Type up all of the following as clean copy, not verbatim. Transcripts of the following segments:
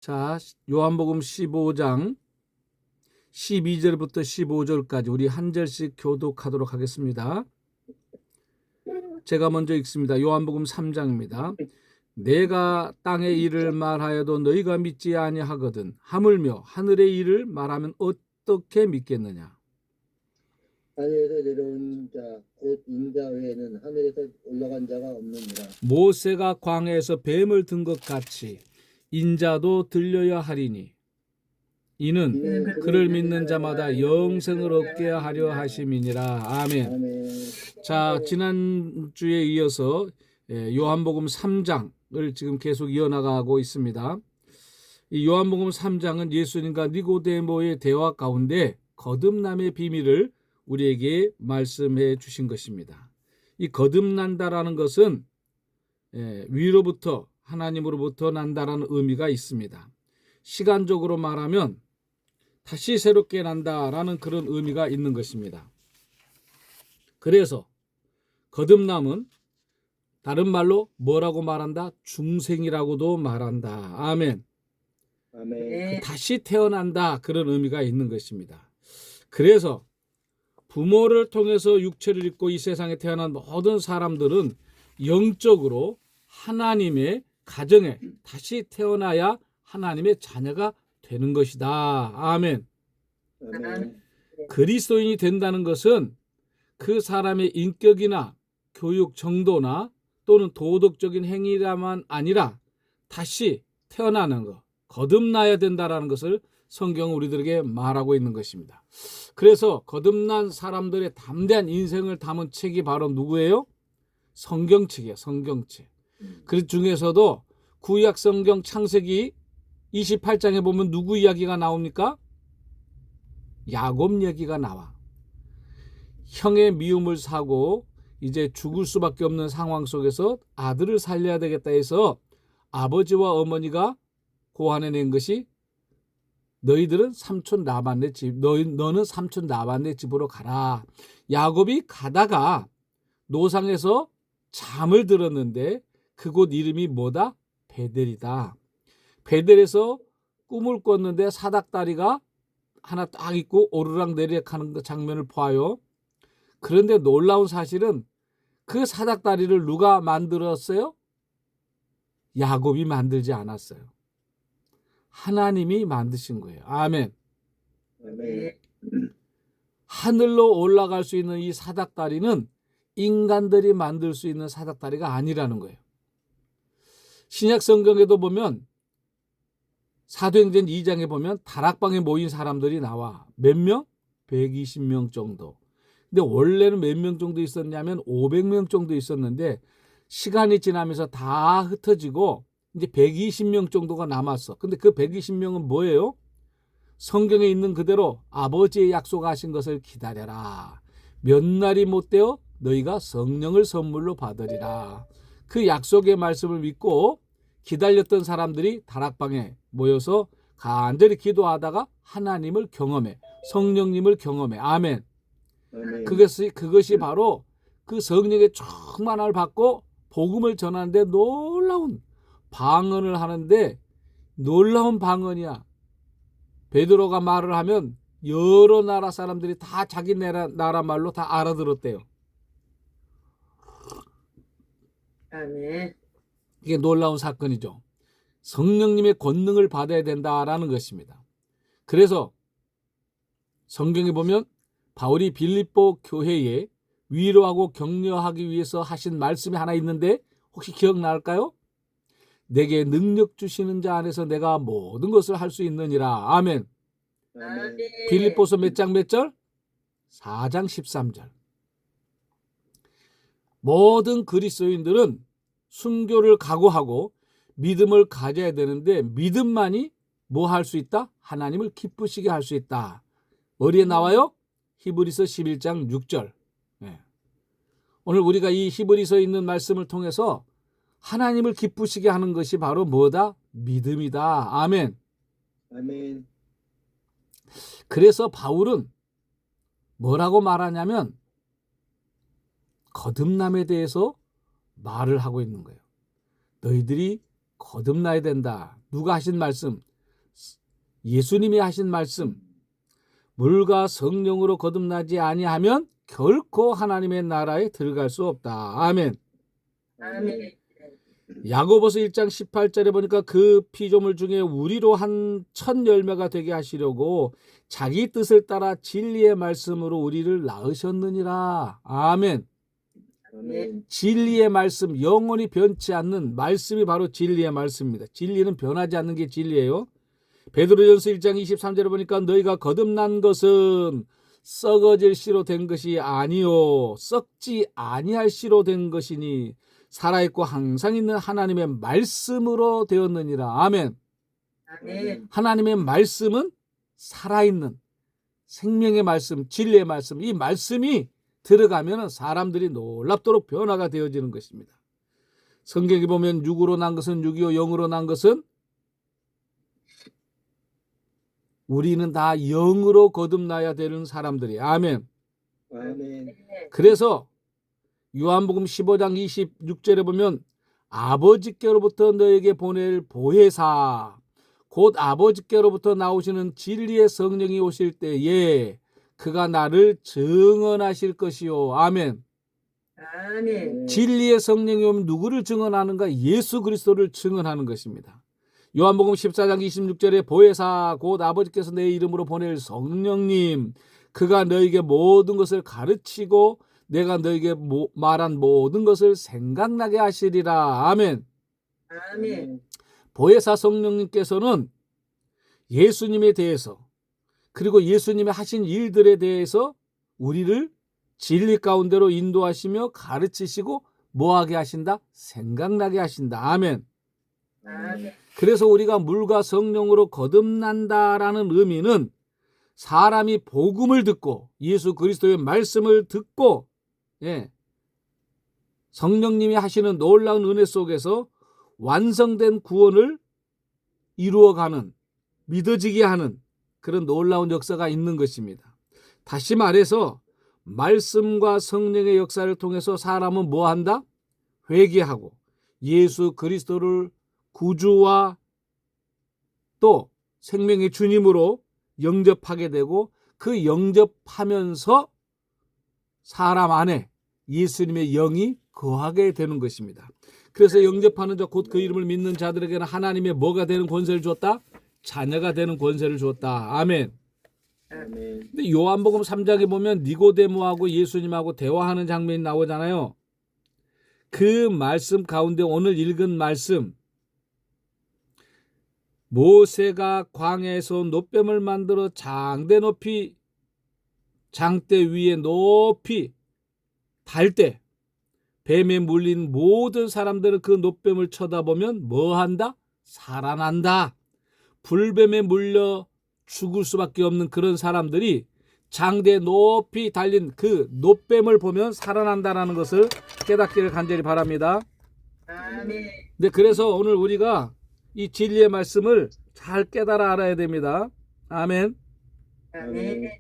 자, 요한복음 15장 12절부터 15절까지 우리 한 절씩 교독하도록 하겠습니다. 제가 먼저 읽습니다. 요한복음 3장입니다. 내가 땅의 일을 말하여도 너희가 믿지 아니하거든 하물며 하늘의 일을 말하면 어떻게 믿겠느냐. 하늘에서 내려온 자 곧 인자 외에는 하늘에서 올라간 자가 없느니라. 모세가 광야에서 뱀을 든 것 같이 인자도 들려야 하리니 이는 그를 믿는 자마다 영생을 얻게 하려 하심이니라. 아멘. 아멘. 자, 지난주에 이어서 요한복음 3장을 지금 계속 이어나가고 있습니다. 이 요한복음 3장은 예수님과 니고데모의 대화 가운데 거듭남의 비밀을 우리에게 말씀해 주신 것입니다. 이 거듭난다라는 것은 위로부터 하나님으로부터 난다라는 의미가 있습니다. 시간적으로 말하면 다시 새롭게 난다라는 그런 의미가 있는 것입니다. 그래서 거듭남은 다른 말로 뭐라고 말한다? 중생이라고도 말한다. 아멘. 아멘. 다시 태어난다, 그런 의미가 있는 것입니다. 그래서 부모를 통해서 육체를 입고 이 세상에 태어난 모든 사람들은 영적으로 하나님의 가정에 다시 태어나야 하나님의 자녀가 되는 것이다. 아멘. 아멘. 그리스도인이 된다는 것은 그 사람의 인격이나 교육 정도나 또는 도덕적인 행위라만 아니라 다시 태어나는 것, 거듭나야 된다는 것을 성경은 우리들에게 말하고 있는 것입니다. 그래서 거듭난 사람들의 담대한 인생을 담은 책이 바로 누구예요? 성경책이에요. 성경책. 그 중에서도 구약 성경 창세기 28장에 보면 누구 이야기가 나옵니까? 야곱 얘기가 나와. 형의 미움을 사고 이제 죽을 수밖에 없는 상황 속에서 아들을 살려야 되겠다 해서 아버지와 어머니가 고안해낸 것이 너희들은 삼촌 라반네 집, 너는 삼촌 라반네 집으로 가라. 야곱이 가다가 노상에서 잠을 들었는데 그곳 이름이 뭐다? 베델이다. 베델에서 꿈을 꿨는데 사닥다리가 하나 딱 있고 오르락 내리락 하는 그 장면을 봐요. 그런데 놀라운 사실은 그 사닥다리를 누가 만들었어요? 야곱이 만들지 않았어요. 하나님이 만드신 거예요. 아멘. 아멘. 하늘로 올라갈 수 있는 이 사닥다리는 인간들이 만들 수 있는 사닥다리가 아니라는 거예요. 신약 성경에도 보면 사도행전 2장에 보면 다락방에 모인 사람들이 나와. 몇 명? 120명 정도. 근데 원래는 몇 명 정도 있었냐면 500명 정도 있었는데 시간이 지나면서 다 흩어지고 이제 120명 정도가 남았어. 근데 그 120명은 뭐예요? 성경에 있는 그대로 아버지의 약속하신 것을 기다려라. 몇 날이 못 되어 너희가 성령을 선물로 받으리라. 그 약속의 말씀을 믿고 기다렸던 사람들이 다락방에 모여서 간절히 기도하다가 하나님을 경험해. 성령님을 경험해. 아멘. 아멘. 그것이 바로 그 성령의 충만함을 받고 복음을 전하는데 놀라운 방언을 하는데 놀라운 방언이야. 베드로가 말을 하면 여러 나라 사람들이 다 자기 나라 말로 다 알아들었대요. 아멘. 이게 놀라운 사건이죠. 성령님의 권능을 받아야 된다라는 것입니다. 그래서 성경에 보면 바울이 빌립보 교회에 위로하고 격려하기 위해서 하신 말씀이 하나 있는데 혹시 기억날까요? 내게 능력 주시는 자 안에서 내가 모든 것을 할 수 있느니라. 아멘. 아멘. 빌립보서 몇 장 몇 절? 4장 13절. 모든 그리스도인들은 순교를 각오하고 믿음을 가져야 되는데 믿음만이 뭐 할 수 있다? 하나님을 기쁘시게 할 수 있다. 어디에 나와요? 히브리서 11장 6절. 오늘 우리가 이 히브리서에 있는 말씀을 통해서 하나님을 기쁘시게 하는 것이 바로 뭐다? 믿음이다. 아멘. 아멘. 그래서 바울은 뭐라고 말하냐면 거듭남에 대해서 말을 하고 있는 거예요. 너희들이 거듭나야 된다. 누가 하신 말씀? 예수님이 하신 말씀, 물과 성령으로 거듭나지 아니하면 결코 하나님의 나라에 들어갈 수 없다. 아멘. 아멘. 야고보서 1장 18절에 보니까 그 피조물 중에 우리로 한 첫 열매가 되게 하시려고 자기 뜻을 따라 진리의 말씀으로 우리를 낳으셨느니라. 아멘. 아멘. 진리의 말씀, 영원히 변치 않는 말씀이 바로 진리의 말씀입니다. 진리는 변하지 않는 게 진리예요. 베드로전서 1장 23절에 보니까 너희가 거듭난 것은 썩어질 씨로 된 것이 아니요 썩지 아니할 씨로 된 것이니 살아있고 항상 있는 하나님의 말씀으로 되었느니라. 아멘. 아멘. 하나님의 말씀은 살아있는 생명의 말씀, 진리의 말씀, 이 말씀이 들어가면 사람들이 놀랍도록 변화가 되어지는 것입니다. 성경에 보면 육으로 난 것은 육이요 영으로 난 것은, 우리는 다 영으로 거듭나야 되는 사람들이. 아멘. 아멘. 그래서 요한복음 15장 26절에 보면 아버지께로부터 너에게 보낼 보혜사, 곧 아버지께로부터 나오시는 진리의 성령이 오실 때에 그가 나를 증언하실 것이요. 아멘. 아멘. 진리의 성령이 오면 누구를 증언하는가? 예수 그리스도를 증언하는 것입니다. 요한복음 14장 26절에 보혜사, 곧 아버지께서 내 이름으로 보낼 성령님, 그가 너에게 모든 것을 가르치고 내가 너에게 말한 모든 것을 생각나게 하시리라. 아멘. 아멘. 보혜사 성령님께서는 예수님에 대해서, 그리고 예수님이 하신 일들에 대해서 우리를 진리 가운데로 인도하시며 가르치시고 뭐하게 하신다? 생각나게 하신다. 아멘. 아멘. 그래서 우리가 물과 성령으로 거듭난다라는 의미는 사람이 복음을 듣고 예수 그리스도의 말씀을 듣고, 성령님이 하시는 놀라운 은혜 속에서 완성된 구원을 이루어가는, 믿어지게 하는 그런 놀라운 역사가 있는 것입니다. 다시 말해서 말씀과 성령의 역사를 통해서 사람은 뭐한다? 회개하고 예수 그리스도를 구주와 또 생명의 주님으로 영접하게 되고, 그 영접하면서 사람 안에 예수님의 영이 거하게 되는 것입니다. 그래서 영접하는 자, 곧 그 이름을 믿는 자들에게는 하나님의 뭐가 되는 권세를 줬다? 자녀가 되는 권세를 줬다. 아멘. 아멘. 근데 요한복음 3장에 보면 니고데모하고 예수님하고 대화하는 장면이 나오잖아요. 그 말씀 가운데 오늘 읽은 말씀, 모세가 광야에서 놋뱀을 만들어 장대 위에 높이 달 때 뱀에 물린 모든 사람들은 그 놋뱀을 쳐다보면 뭐한다? 살아난다. 불뱀에 물려 죽을 수밖에 없는 그런 사람들이 장대에 높이 달린 그 놋뱀을 보면 살아난다라는 것을 깨닫기를 간절히 바랍니다. 아멘. 네, 그래서 오늘 우리가 이 진리의 말씀을 잘 깨달아 알아야 됩니다. 아멘. 아멘.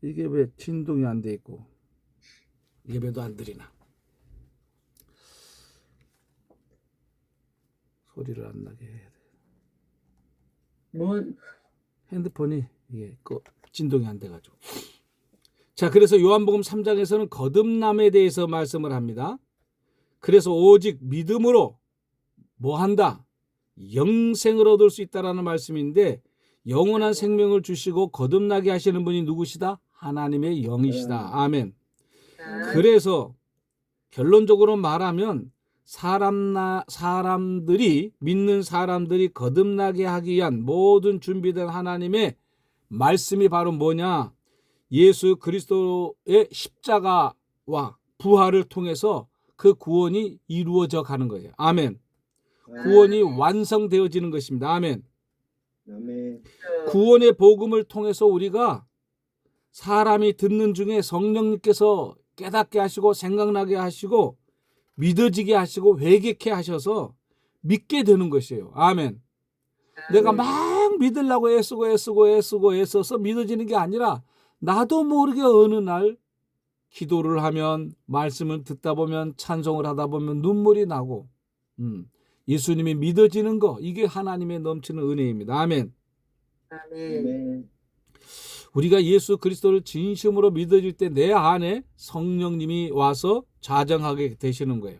이게 왜 진동이 안 돼 있고 예배도 안 드리나? 소리를 안 나게 해야 돼. 뭔? 핸드폰이 이게 진동이 안 돼가지고. 자, 그래서 요한복음 3장에서는 거듭남에 대해서 말씀을 합니다. 그래서 오직 믿음으로 뭐 한다? 영생을 얻을 수 있다라는 말씀인데, 영원한 생명을 주시고 거듭나게 하시는 분이 누구시다? 하나님의 영이시다. 아멘. 그래서 결론적으로 말하면 사람들이, 믿는 사람들이 거듭나게 하기 위한 모든 준비된 하나님의 말씀이 바로 뭐냐? 예수 그리스도의 십자가와 부활을 통해서 그 구원이 이루어져 가는 거예요. 아멘. 구원이 완성되어지는 것입니다. 아멘. 아멘. 구원의 복음을 통해서 우리가, 사람이 듣는 중에 성령님께서 깨닫게 하시고 생각나게 하시고 믿어지게 하시고 회개케 하셔서 믿게 되는 것이에요. 아멘. 내가 막 믿으려고 애써서 믿어지는 게 아니라, 나도 모르게 어느 날 기도를 하면, 말씀을 듣다 보면, 찬송을 하다 보면 눈물이 나고, 예수님이 믿어지는 거, 이게 하나님의 넘치는 은혜입니다. 아멘. 아멘. 아멘. 우리가 예수 그리스도를 진심으로 믿어질 때 내 안에 성령님이 와서 좌정하게 되시는 거예요.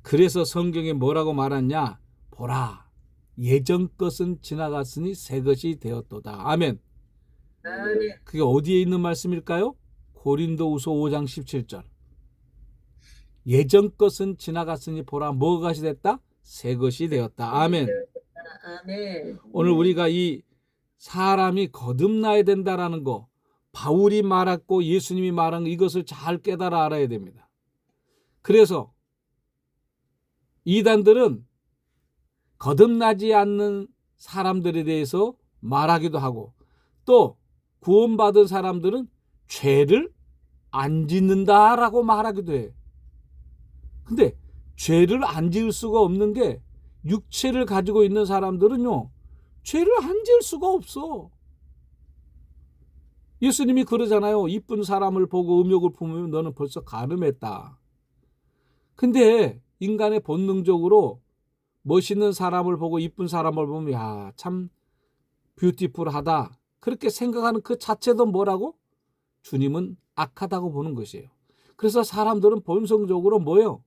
그래서 성경에 뭐라고 말하냐? 보라, 예전 것은 지나갔으니 새 것이 되었도다. 아멘. 아멘. 그게 어디에 있는 말씀일까요? 고린도후서 5장 17절. 예전 것은 지나갔으니 보라, 뭐가 됐다? 새 것이 되었다. 아멘. 아멘. 오늘 우리가 이 사람이 거듭나야 된다라는 거, 바울이 말했고 예수님이 말한 거, 이것을 잘 깨달아 알아야 됩니다. 그래서 이단들은 거듭나지 않는 사람들에 대해서 말하기도 하고, 또 구원받은 사람들은 죄를 안 짓는다라고 말하기도 해. 근데 죄를 안 지을 수가 없는 게, 육체를 가지고 있는 사람들은요, 죄를 안 지을 수가 없어. 예수님이 그러잖아요. 이쁜 사람을 보고 음욕을 품으면 너는 벌써 간음했다. 근데 인간의 본능적으로 멋있는 사람을 보고 이쁜 사람을 보면 야, 참 뷰티풀하다, 그렇게 생각하는 그 자체도 뭐라고? 주님은 악하다고 보는 것이에요. 그래서 사람들은 본성적으로 뭐예요?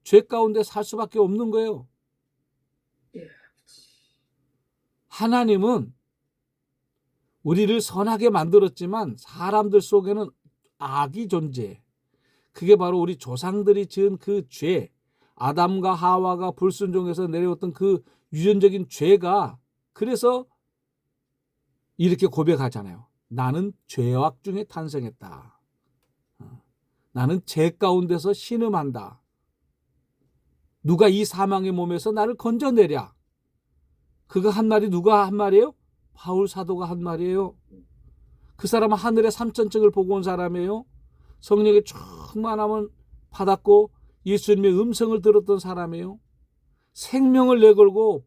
죄 가운데 살 수밖에 없는 거예요. 하나님은 우리를 선하게 만들었지만 사람들 속에는 악이 존재해. 그게 바로 우리 조상들이 지은 그 죄, 아담과 하와가 불순종해서 내려왔던 그 유전적인 죄가, 그래서 이렇게 고백하잖아요. 나는 죄악 중에 탄생했다. 나는 죄 가운데서 신음한다. 누가 이 사망의 몸에서 나를 건져내랴. 그거 한 말이 누가 한 말이에요? 바울 사도가 한 말이에요. 그 사람은 하늘의 삼천층을 보고 온 사람이에요. 성령의 충만함을 받았고 예수님의 음성을 들었던 사람이에요. 생명을 내걸고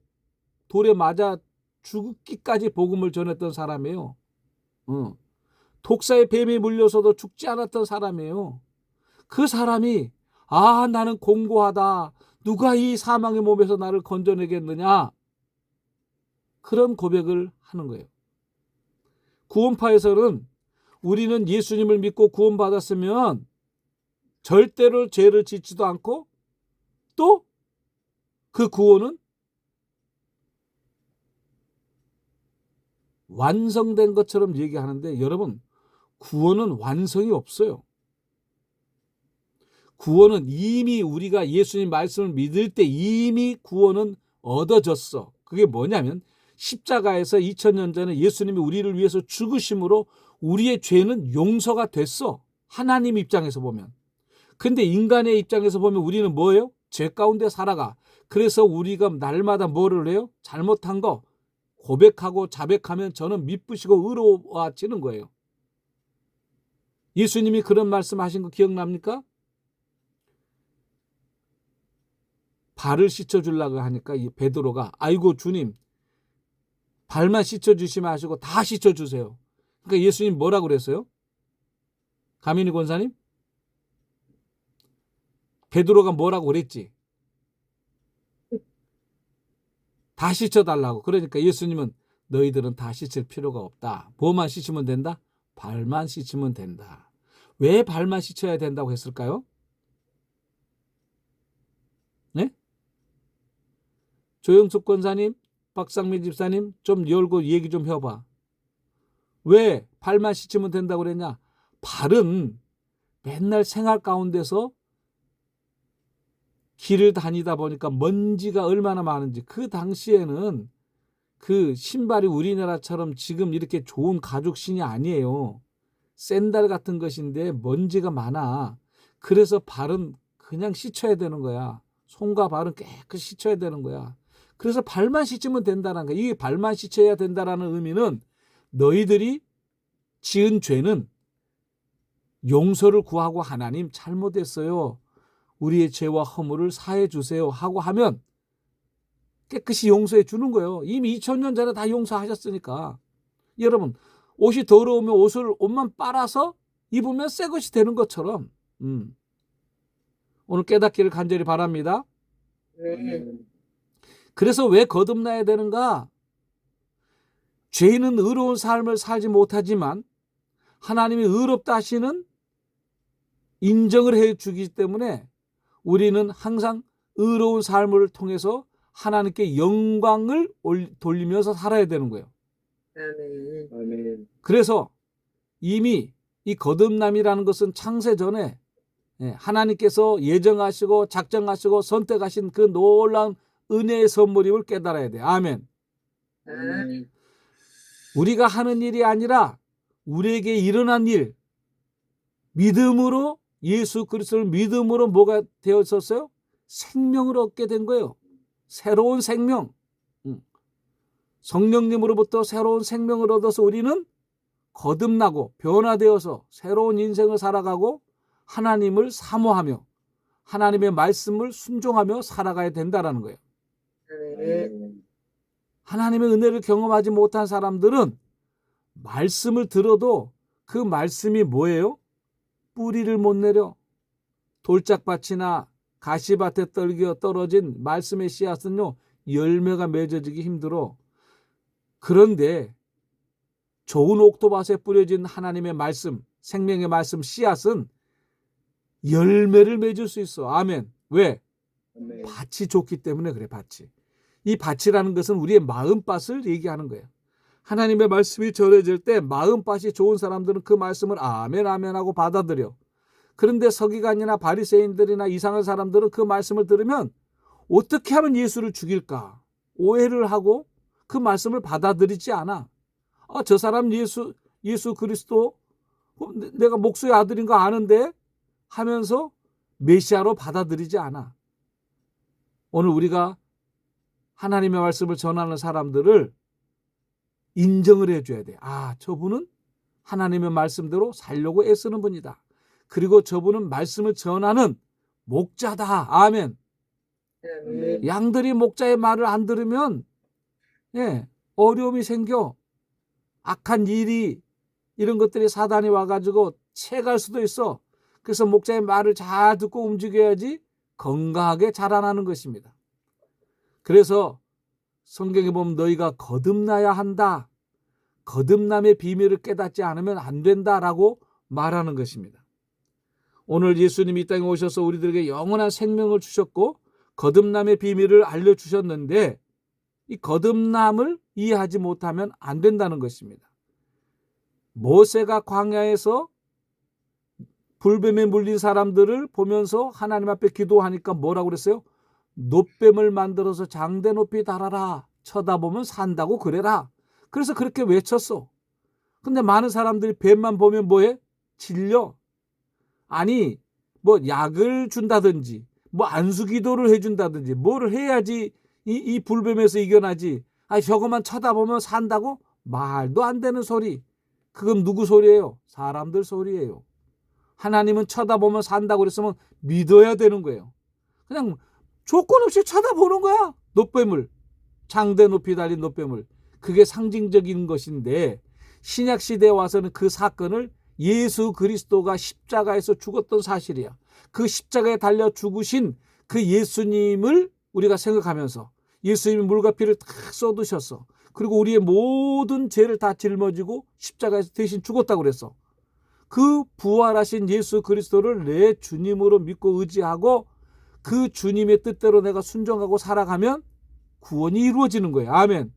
돌에 맞아 죽기까지 복음을 전했던 사람이에요. 독사의 뱀에 물려서도 죽지 않았던 사람이에요. 그 사람이 나는 공고하다. 누가 이 사망의 몸에서 나를 건져내겠느냐. 그런 고백을 하는 거예요. 구원파에서는 우리는 예수님을 믿고 구원받았으면 절대로 죄를 짓지도 않고, 또 그 구원은 완성된 것처럼 얘기하는데, 여러분, 구원은 완성이 없어요. 구원은 이미 우리가 예수님 말씀을 믿을 때 이미 구원은 얻어졌어. 그게 뭐냐면 십자가에서 2000년 전에 예수님이 우리를 위해서 죽으심으로 우리의 죄는 용서가 됐어. 하나님 입장에서 보면. 근데 인간의 입장에서 보면 우리는 뭐예요? 죄 가운데 살아가. 그래서 우리가 날마다 뭐를 해요? 잘못한 거 고백하고 자백하면 저는 미쁘시고 의로워지는 거예요. 예수님이 그런 말씀하신 거 기억납니까? 발을 씻어주려고 하니까 이 베드로가 아이고 주님, 발만 씻어주시면 하시고 다 씻어주세요. 그러니까 예수님 뭐라고 그랬어요? 가민이 권사님? 베드로가 뭐라고 그랬지? 다 씻어달라고. 그러니까 예수님은 너희들은 다 씻을 필요가 없다. 뭐만 씻으면 된다? 발만 씻으면 된다. 왜 발만 씻어야 된다고 했을까요? 네? 조영숙 권사님, 박상민 집사님 좀 열고 얘기 좀 해봐. 왜 발만 씻으면 된다고 그랬냐? 발은 맨날 생활 가운데서 길을 다니다 보니까 먼지가 얼마나 많은지, 그 당시에는 그 신발이 우리나라처럼 지금 이렇게 좋은 가죽신이 아니에요. 샌들 같은 것인데 먼지가 많아. 그래서 발은 그냥 씻어야 되는 거야. 손과 발은 깨끗이 씻어야 되는 거야. 그래서 발만 씻으면 된다는 거야. 이 발만 씻어야 된다는 의미는 너희들이 지은 죄는 용서를 구하고 하나님 잘못했어요. 우리의 죄와 허물을 사해 주세요 하고 하면 깨끗이 용서해 주는 거예요. 이미 2000년 전에 다 용서하셨으니까. 여러분, 옷이 더러우면 옷만 빨아서 입으면 새 것이 되는 것처럼 오늘 깨닫기를 간절히 바랍니다. 네. 그래서 왜 거듭나야 되는가? 죄인은 의로운 삶을 살지 못하지만 하나님이 의롭다 하시는 인정을 해주기 때문에 우리는 항상 의로운 삶을 통해서 하나님께 영광을 돌리면서 살아야 되는 거예요. 아멘. 아멘. 그래서 이미 이 거듭남이라는 것은 창세 전에 하나님께서 예정하시고 작정하시고 선택하신 그 놀라운 은혜의 선물임을 깨달아야 돼요. 아멘. 아멘. 우리가 하는 일이 아니라 우리에게 일어난 일, 믿음으로 예수 그리스도를 믿음으로 뭐가 되었었어요? 생명을 얻게 된 거예요. 새로운 생명. 성령님으로부터 새로운 생명을 얻어서 우리는 거듭나고 변화되어서 새로운 인생을 살아가고 하나님을 사모하며 하나님의 말씀을 순종하며 살아가야 된다는 거예요. 아멘. 하나님의 은혜를 경험하지 못한 사람들은 말씀을 들어도 그 말씀이 뭐예요? 뿌리를 못 내려. 돌짝밭이나 가시밭에 떨어진 말씀의 씨앗은요, 열매가 맺어지기 힘들어. 그런데 좋은 옥토밭에 뿌려진 하나님의 말씀, 생명의 말씀 씨앗은 열매를 맺을 수 있어. 아멘. 왜? 아멘. 밭이 좋기 때문에 그래, 밭이. 이 밭이라는 것은 우리의 마음밭을 얘기하는 거예요. 하나님의 말씀이 전해질 때 마음밭이 좋은 사람들은 그 말씀을 아멘 아멘 하고 받아들여. 그런데 서기관이나 바리새인들이나 이상한 사람들은 그 말씀을 들으면 어떻게 하면 예수를 죽일까 오해를 하고 그 말씀을 받아들이지 않아. 저 사람 예수 그리스도 내가 목수의 아들인 거 아는데 하면서 메시아로 받아들이지 않아. 오늘 우리가 하나님의 말씀을 전하는 사람들을 인정을 해줘야 돼. 저분은 하나님의 말씀대로 살려고 애쓰는 분이다. 그리고 저분은 말씀을 전하는 목자다. 아멘. 아멘. 양들이 목자의 말을 안 들으면 어려움이 생겨. 악한 일이 이런 것들이 사단이 와가지고 채갈 수도 있어. 그래서 목자의 말을 잘 듣고 움직여야지 건강하게 자라나는 것입니다. 그래서 성경에 보면 너희가 거듭나야 한다. 거듭남의 비밀을 깨닫지 않으면 안 된다라고 말하는 것입니다. 오늘 예수님이 이 땅에 오셔서 우리들에게 영원한 생명을 주셨고 거듭남의 비밀을 알려주셨는데 이 거듭남을 이해하지 못하면 안 된다는 것입니다. 모세가 광야에서 불뱀에 물린 사람들을 보면서 하나님 앞에 기도하니까 뭐라고 그랬어요? 놋뱀을 만들어서 장대 높이 달아라. 쳐다보면 산다고 그래라. 그래서 그렇게 외쳤어. 근데 많은 사람들이 뱀만 보면 뭐해? 질려. 아니 뭐 약을 준다든지 뭐 안수기도를 해준다든지 뭐를 해야지 이 불뱀에서 이겨나지. 저것만 쳐다보면 산다고? 말도 안 되는 소리. 그건 누구 소리예요? 사람들 소리예요. 하나님은 쳐다보면 산다고 그랬으면 믿어야 되는 거예요. 그냥 조건 없이 쳐다보는 거야. 놋뱀을. 장대 높이 달린 놋뱀을. 그게 상징적인 것인데 신약 시대에 와서는 그 사건을 예수 그리스도가 십자가에서 죽었던 사실이야. 그 십자가에 달려 죽으신 그 예수님을 우리가 생각하면서 예수님이 물과 피를 다 쏟으셨어. 그리고 우리의 모든 죄를 다 짊어지고 십자가에서 대신 죽었다고 그랬어. 그 부활하신 예수 그리스도를 내 주님으로 믿고 의지하고 그 주님의 뜻대로 내가 순종하고 살아가면 구원이 이루어지는 거예요. 아멘.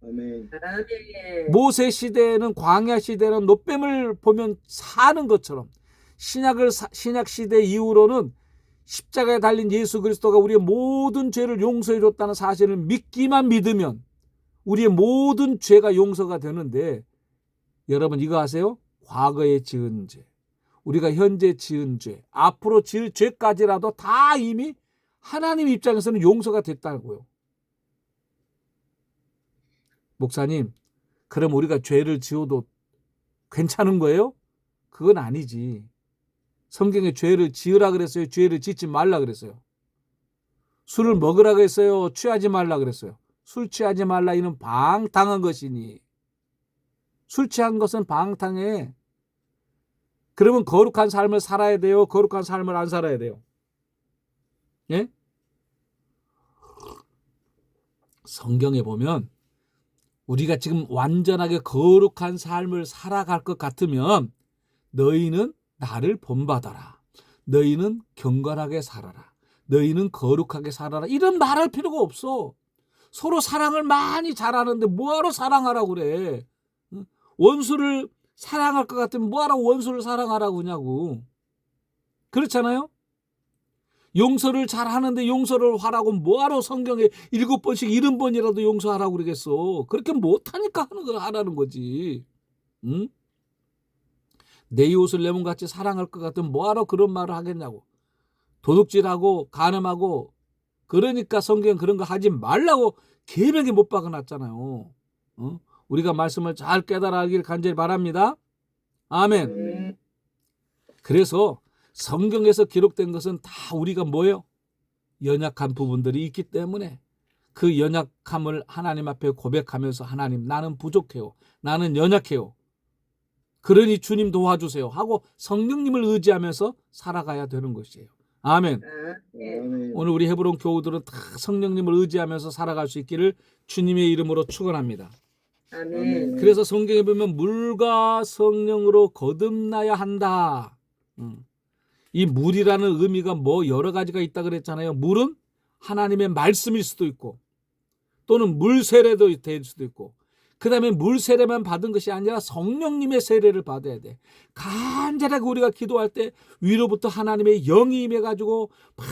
아멘. 아멘. 모세 시대에는 광야 시대는 놋뱀을 보면 사는 것처럼 신약 시대 이후로는 십자가에 달린 예수 그리스도가 우리의 모든 죄를 용서해 줬다는 사실을 믿기만 믿으면 우리의 모든 죄가 용서가 되는데 여러분 이거 아세요? 과거에 지은 죄, 우리가 현재 지은 죄, 앞으로 지을 죄까지라도 다 이미 하나님 입장에서는 용서가 됐다고요. 목사님, 그럼 우리가 죄를 지어도 괜찮은 거예요? 그건 아니지. 성경에 죄를 지으라 그랬어요? 죄를 짓지 말라 그랬어요? 술을 먹으라 그랬어요? 취하지 말라 그랬어요? 술 취하지 말라 이는 방탕한 것이니. 술 취한 것은 방탕해. 그러면 거룩한 삶을 살아야 돼요? 거룩한 삶을 안 살아야 돼요? 예? 성경에 보면 우리가 지금 완전하게 거룩한 삶을 살아갈 것 같으면 너희는 나를 본받아라. 너희는 경건하게 살아라. 너희는 거룩하게 살아라. 이런 말할 필요가 없어. 서로 사랑을 많이 잘하는데 뭐하러 사랑하라고 그래. 원수를 사랑할 것 같으면 뭐하러 원수를 사랑하라고 그냐고. 그렇잖아요. 용서를 잘하는데 용서를 하라고 뭐하러 성경에 7번씩 70번이라도 용서하라고 그러겠어. 그렇게 못하니까 하라는 거지. 응? 내 이웃을 내 몸같이 사랑할 것 같으면 뭐하러 그런 말을 하겠냐고. 도둑질하고 간음하고 그러니까 성경 그런 거 하지 말라고 계명에 못 박아놨잖아요. 어? 우리가 말씀을 잘 깨달아 알기를 간절히 바랍니다. 아멘. 그래서 성경에서 기록된 것은 다 우리가 뭐예요? 연약한 부분들이 있기 때문에 그 연약함을 하나님 앞에 고백하면서 하나님 나는 부족해요. 나는 연약해요. 그러니 주님 도와주세요 하고 성령님을 의지하면서 살아가야 되는 것이에요. 아멘. 아멘. 오늘 우리 헤브론 교우들은 다 성령님을 의지하면서 살아갈 수 있기를 주님의 이름으로 축원합니다. 아멘. 그래서 성경에 보면 물과 성령으로 거듭나야 한다. 이 물이라는 의미가 뭐 여러 가지가 있다 그랬잖아요. 물은 하나님의 말씀일 수도 있고 또는 물 세례도 될 수도 있고 그 다음에 물 세례만 받은 것이 아니라 성령님의 세례를 받아야 돼. 간절하게 우리가 기도할 때 위로부터 하나님의 영이 임해가지고 막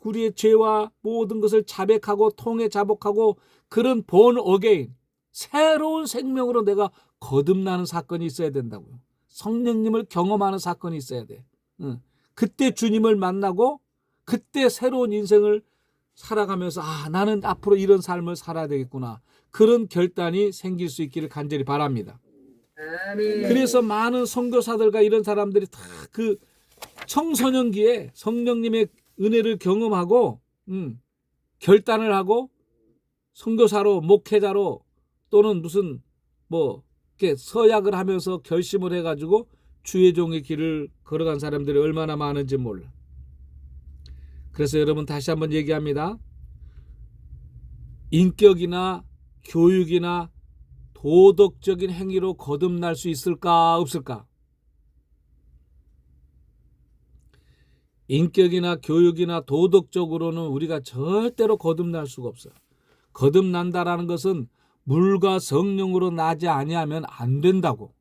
우리의 죄와 모든 것을 자백하고 통해 자복하고 그런 born again 새로운 생명으로 내가 거듭나는 사건이 있어야 된다고요. 성령님을 경험하는 사건이 있어야 돼. 그때 주님을 만나고 그때 새로운 인생을 살아가면서 나는 앞으로 이런 삶을 살아야 되겠구나. 그런 결단이 생길 수 있기를 간절히 바랍니다. 아멘. 그래서 많은 선교사들과 이런 사람들이 다 그 청소년기에 성령님의 은혜를 경험하고 결단을 하고 선교사로 목회자로 또는 무슨 뭐 이렇게 서약을 하면서 결심을 해가지고 주의 종의 길을 걸어간 사람들이 얼마나 많은지 몰라. 그래서 여러분 다시 한번 얘기합니다. 인격이나 교육이나 도덕적인 행위로 거듭날 수 있을까 없을까? 인격이나 교육이나 도덕적으로는 우리가 절대로 거듭날 수가 없어요. 거듭난다라는 것은 물과 성령으로 나지 아니하면 안 된다고.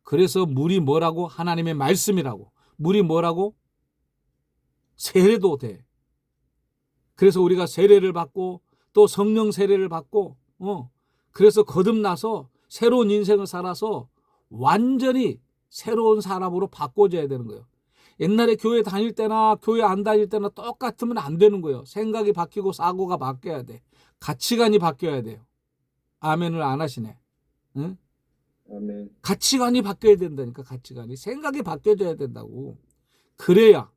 그래서 물이 뭐라고? 하나님의 말씀이라고. 물이 뭐라고? 세례도 돼. 그래서 우리가 세례를 받고 또 성령 세례를 받고 그래서 거듭나서 새로운 인생을 살아서 완전히 새로운 사람으로 바꿔줘야 되는 거예요. 옛날에 교회 다닐 때나 교회 안 다닐 때나 똑같으면 안 되는 거예요. 생각이 바뀌고 사고가 바뀌어야 돼. 가치관이 바뀌어야 돼요. 아멘을 안 하시네. 응? 아멘. 가치관이 바뀌어야 된다니까. 가치관이. 생각이 바뀌어져야 된다고. 그래야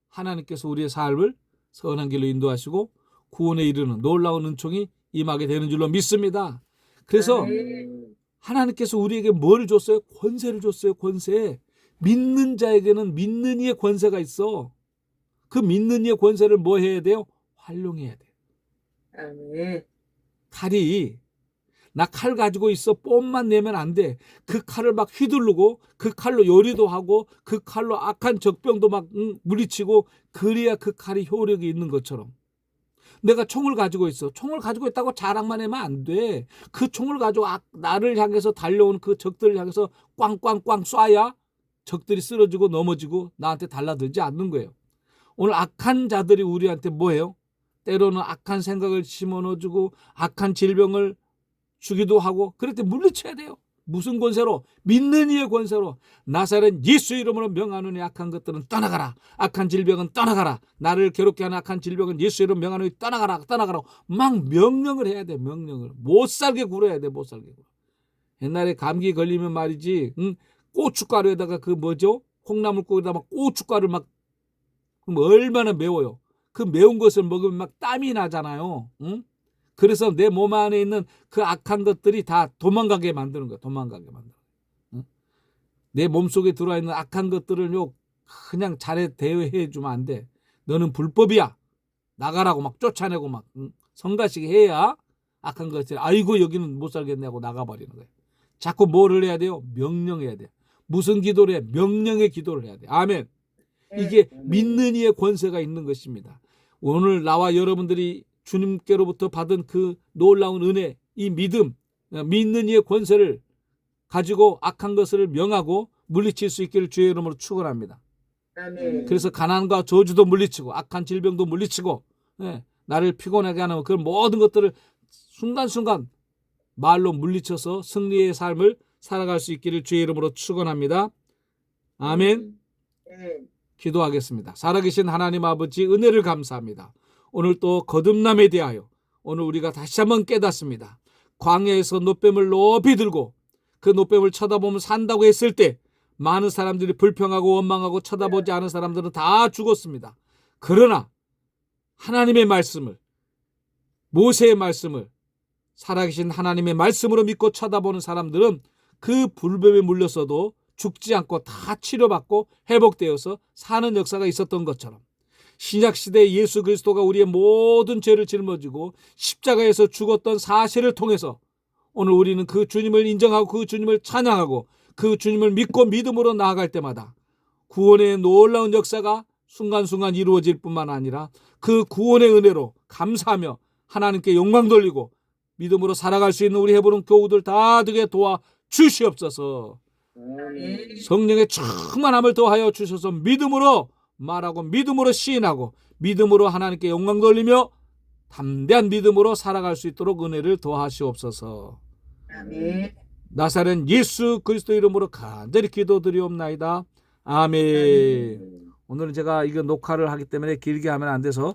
하나님께서 우리의 삶을 선한 길로 인도하시고 구원에 이르는 놀라운 은총이 임하게 되는 줄로 믿습니다. 그래서 하나님께서 우리에게 뭘 줬어요? 권세를 줬어요. 권세. 믿는 자에게는 믿는 이의 권세가 있어. 그 믿는 이의 권세를 뭐 해야 돼요? 활용해야 돼요. 아멘. 칼이 나 칼 가지고 있어 뽐만 내면 안 돼. 그 칼을 막 휘두르고 그 칼로 요리도 하고 그 칼로 악한 적병도 막 물리치고 그래야 그 칼이 효력이 있는 것처럼 내가 총을 가지고 있어. 총을 가지고 있다고 자랑만 하면 안 돼. 그 총을 가지고 나를 향해서 달려오는 그 적들을 향해서 꽝꽝꽝 쏴야 적들이 쓰러지고 넘어지고 나한테 달라들지 않는 거예요. 오늘 악한 자들이 우리한테 뭐예요? 때로는 악한 생각을 심어넣어주고 악한 질병을 주기도 하고 그럴 때 물리쳐야 돼요. 무슨 권세로? 믿는 이의 권세로. 나사렛 예수 이름으로 명하노니 악한 것들은 떠나가라. 악한 질병은 떠나가라. 나를 괴롭게 하는 악한 질병은 예수 이름 명하노니 떠나가라. 떠나가라. 막 명령을 해야 돼. 명령을. 못 살게 굴어야 돼. 못 살게 굴어. 옛날에 감기 걸리면 말이지 고춧가루에다가 그 뭐죠? 콩나물국에다가 막 고춧가루 막 그럼 얼마나 매워요. 그 매운 것을 먹으면 막 땀이 나잖아요. 응? 그래서 내 몸 안에 있는 그 악한 것들이 다 도망가게 만드는 거야. 도망가게 만드는 거야. 내 몸속에 들어와 있는 악한 것들을 그냥 잘해 대해해 주면 안 돼. 너는 불법이야. 나가라고 막 쫓아내고 막 성가시게 해야 악한 것을 아이고 여기는 못 살겠네 하고 나가버리는 거예요. 자꾸 뭐를 해야 돼요? 명령해야 돼요. 무슨 기도를 해? 명령의 기도를 해야 돼요. 아멘. 이게 믿는 이의 권세가 있는 것입니다. 오늘 나와 여러분들이 주님께로부터 받은 그 놀라운 은혜, 이 믿음, 믿는 이의 권세를 가지고 악한 것을 명하고 물리칠 수 있기를 주의 이름으로 축원합니다. 아멘. 그래서 가난과 저주도 물리치고 악한 질병도 물리치고 나를 피곤하게 하는 그런 모든 것들을 순간순간 말로 물리쳐서 승리의 삶을 살아갈 수 있기를 주의 이름으로 축원합니다. 아멘. 아멘. 기도하겠습니다. 살아계신 하나님 아버지 은혜를 감사합니다. 오늘 또 거듭남에 대하여 오늘 우리가 다시 한번 깨닫습니다. 광야에서 노뱀을 높이 들고 그 노뱀을 쳐다보면 산다고 했을 때 많은 사람들이 불평하고 원망하고 쳐다보지 않은 사람들은 다 죽었습니다. 그러나 하나님의 말씀을, 모세의 말씀을 살아계신 하나님의 말씀으로 믿고 쳐다보는 사람들은 그 불뱀에 물렸어도 죽지 않고 다 치료받고 회복되어서 사는 역사가 있었던 것처럼 신약시대의 예수 그리스도가 우리의 모든 죄를 짊어지고 십자가에서 죽었던 사실을 통해서 오늘 우리는 그 주님을 인정하고 그 주님을 찬양하고 그 주님을 믿고 믿음으로 나아갈 때마다 구원의 놀라운 역사가 순간순간 이루어질 뿐만 아니라 그 구원의 은혜로 감사하며 하나님께 영광 돌리고 믿음으로 살아갈 수 있는 우리 헤브론 교우들 다 되게 도와 주시옵소서. 아멘. 성령의 충만함을 더하여 주셔서 믿음으로 말하고 믿음으로 시인하고 믿음으로 하나님께 영광 돌리며 담대한 믿음으로 살아갈 수 있도록 은혜를 더하시옵소서. 아멘. 나사렛 예수 그리스도 이름으로 간절히 기도드리옵나이다. 아멘. 오늘은 제가 이거 녹화를 하기 때문에 길게 하면 안 돼서